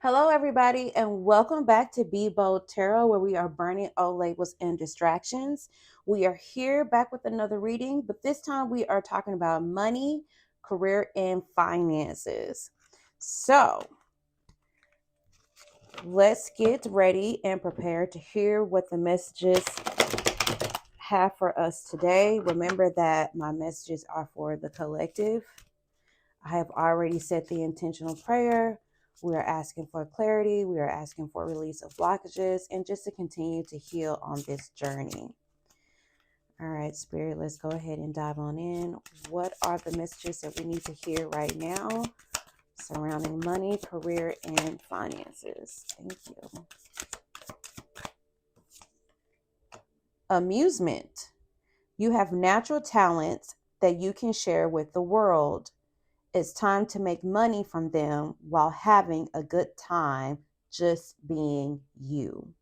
Hello, everybody, and welcome back to B.O.L.D Tarot, where we are burning old labels and distractions. We are here back with another reading, but this time we are talking about money, career, and finances. So let's get ready and prepare to hear what the messages have for us today. Remember that my messages are for the collective. I have already said the intentional prayer. We are asking for clarity. We are asking for release of blockages and just to continue to heal on this journey. All right, Spirit, let's go ahead and dive on in. What are the messages that we need to hear right now surrounding money, career, and finances? Thank you. Amusement. You have natural talents that you can share with the world. It's time to make money from them while having a good time just being you.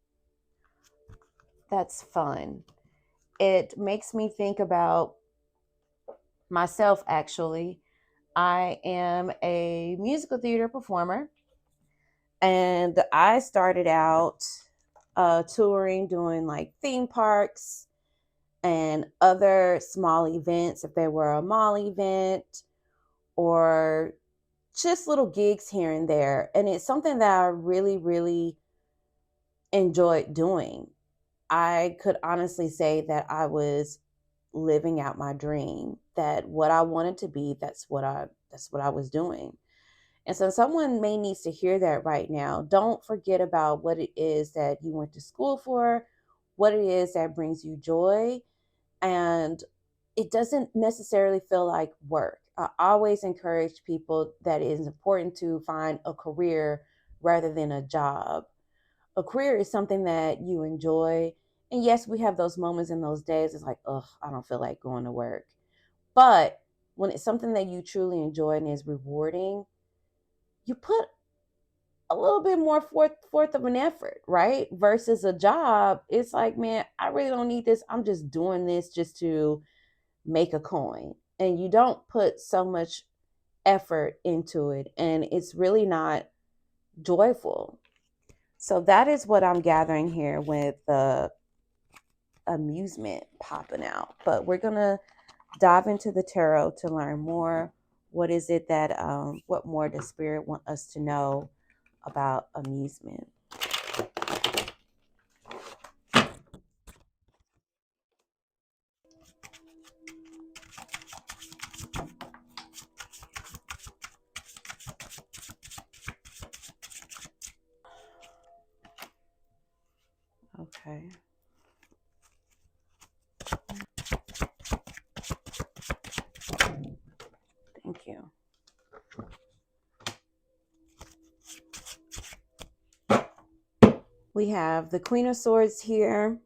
That's fun. It makes me think about myself, actually. I am a musical theater performer, and I started out touring, doing like theme parks and other small events, if there were a mall event or just little gigs here and there. And it's something that I really, really enjoyed doing. I could honestly say that I was living out my dream, that what I wanted to be, that's what I was doing. And so someone may needs to hear that right now. Don't forget about what it is that you went to school for, what it is that brings you joy, and it doesn't necessarily feel like work. I always encourage people that it is important to find a career rather than a job. A career is something that you enjoy. And yes, we have those moments in those days. It's like, ugh, I don't feel like going to work. But when it's something that you truly enjoy and is rewarding, you put a little bit more forth of an effort, right? Versus a job, it's like, man, I really don't need this. I'm just doing this just to make a coin. And you don't put so much effort into it. And it's really not joyful. So that is what I'm gathering here with the amusement popping out. But we're going to dive into the tarot to learn more. What is it that, what more does Spirit want us to know about amusement? Okay. Thank you. We have the Queen of Swords here,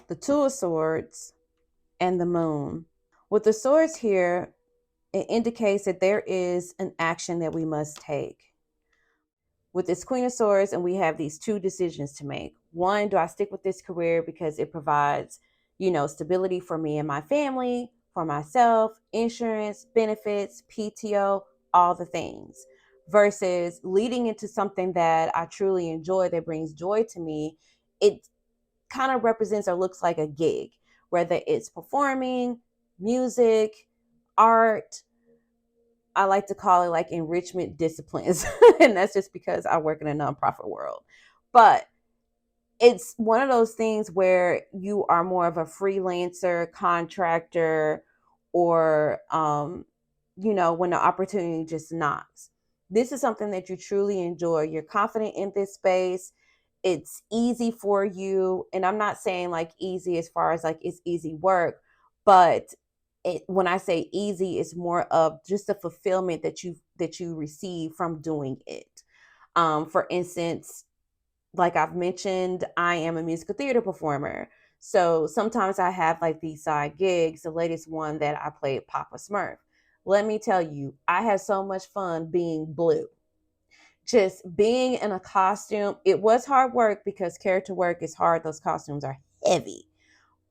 the Two of Swords, and the Moon. With the swords here, it indicates that there is an action that we must take. With this Queen of Swords, and we have these two decisions to make. One, do I stick with this career because it provides, stability for me and my family, for myself, insurance, benefits, PTO, all the things, versus leading into something that I truly enjoy, that brings joy to me. It kind of represents or looks like a gig, whether it's performing, music, art. I like to call it like enrichment disciplines. And that's just because I work in a nonprofit world. But it's one of those things where you are more of a freelancer, contractor, or, when the opportunity just knocks. This is something that you truly enjoy. You're confident in this space. It's easy for you. And I'm not saying like easy as far as like it's easy work, but when I say easy, it's more of just the fulfillment that you receive from doing it. For instance, like I've mentioned, I am a musical theater performer. So sometimes I have like these side gigs. The latest one that I played Papa Smurf. Let me tell you, I had so much fun being Blue. Just being in a costume. It was hard work because character work is hard. Those costumes are heavy.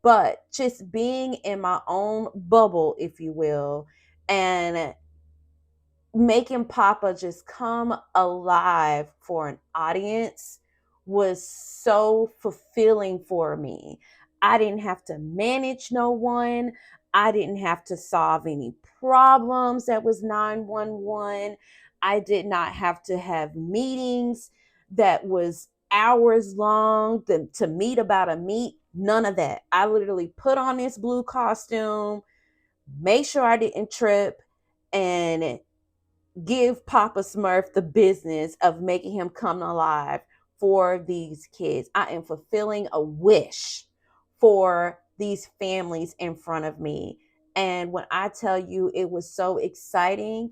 But just being in my own bubble, if you will, and making Papa just come alive for an audience was so fulfilling for me. I didn't have to manage no one. I didn't have to solve any problems that was 911. I did not have to have meetings that was hours long to meet about a meet. None of that. I literally put on this blue costume, made sure I didn't trip, and give Papa Smurf the business of making him come alive for these kids. I am fulfilling a wish for these families in front of me. And when I tell you it was so exciting,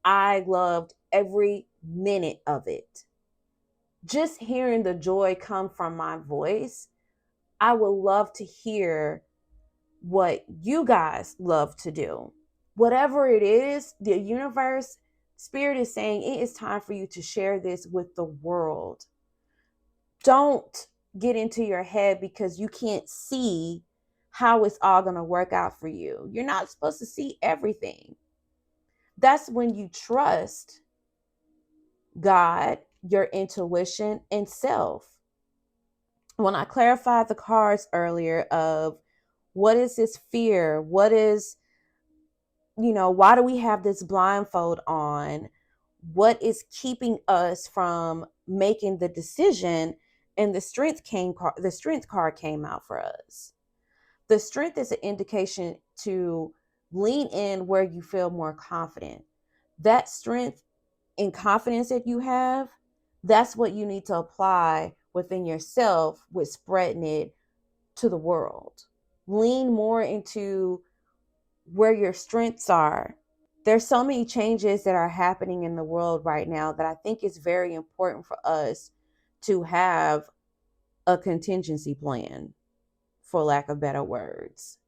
I loved every minute of it. Just hearing the joy come from my voice, I would love to hear what you guys love to do. Whatever it is, the universe, spirit is saying it is time for you to share this with the world. Don't get into your head because you can't see how it's all going to work out for you. You're not supposed to see everything. That's when you trust God, your intuition, and self. When I clarified the cards earlier of what is this fear? What is, why do we have this blindfold on? What is keeping us from making the decision? And the strength card came out for us. The strength is an indication to lean in where you feel more confident. That strength and confidence that you have, that's what you need to apply within yourself with spreading it to the world. Lean more into where your strengths are. There's so many changes that are happening in the world right now that I think it's very important for us to have a contingency plan, for lack of better words.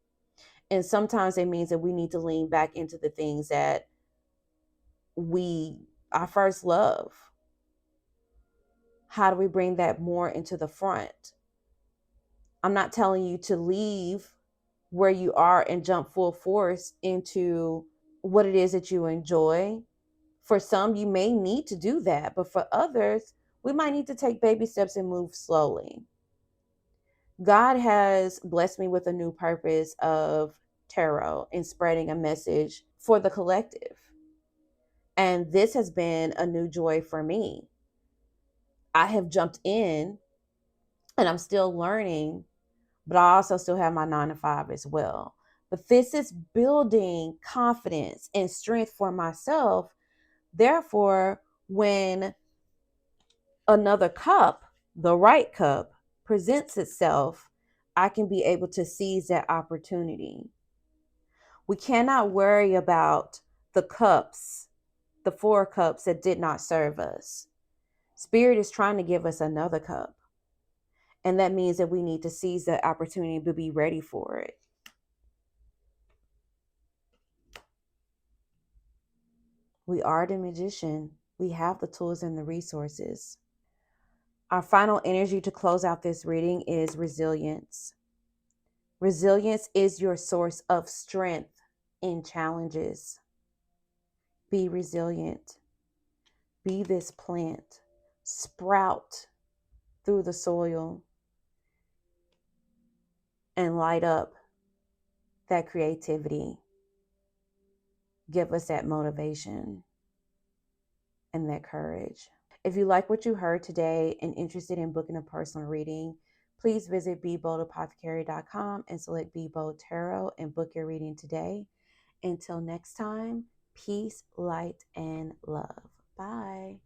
And sometimes it means that we need to lean back into the things that we our first love. How do we bring that more into the front? I'm not telling you to leave where you are and jump full force into what it is that you enjoy. For some, you may need to do that, but for others, we might need to take baby steps and move slowly. God has blessed me with a new purpose of tarot and spreading a message for the collective. And this has been a new joy for me. I have jumped in and I'm still learning, but I also still have my 9 to 5 as well. But this is building confidence and strength for myself. Therefore, when another cup, the right cup, presents itself, I can be able to seize that opportunity. We cannot worry about the cups, the 4 cups that did not serve us. Spirit is trying to give us another cup. And that means that we need to seize the opportunity to be ready for it. We are the magician. We have the tools and the resources. Our final energy to close out this reading is resilience. Resilience is your source of strength in challenges. Be resilient. Be this plant. Sprout through the soil and light up that creativity. Give us that motivation and that courage. If you like what you heard today and interested in booking a personal reading, please visit BOLDapothecary.com and select B.O.L.D Tarot and book your reading today. Until next time, peace, light, and love. Bye.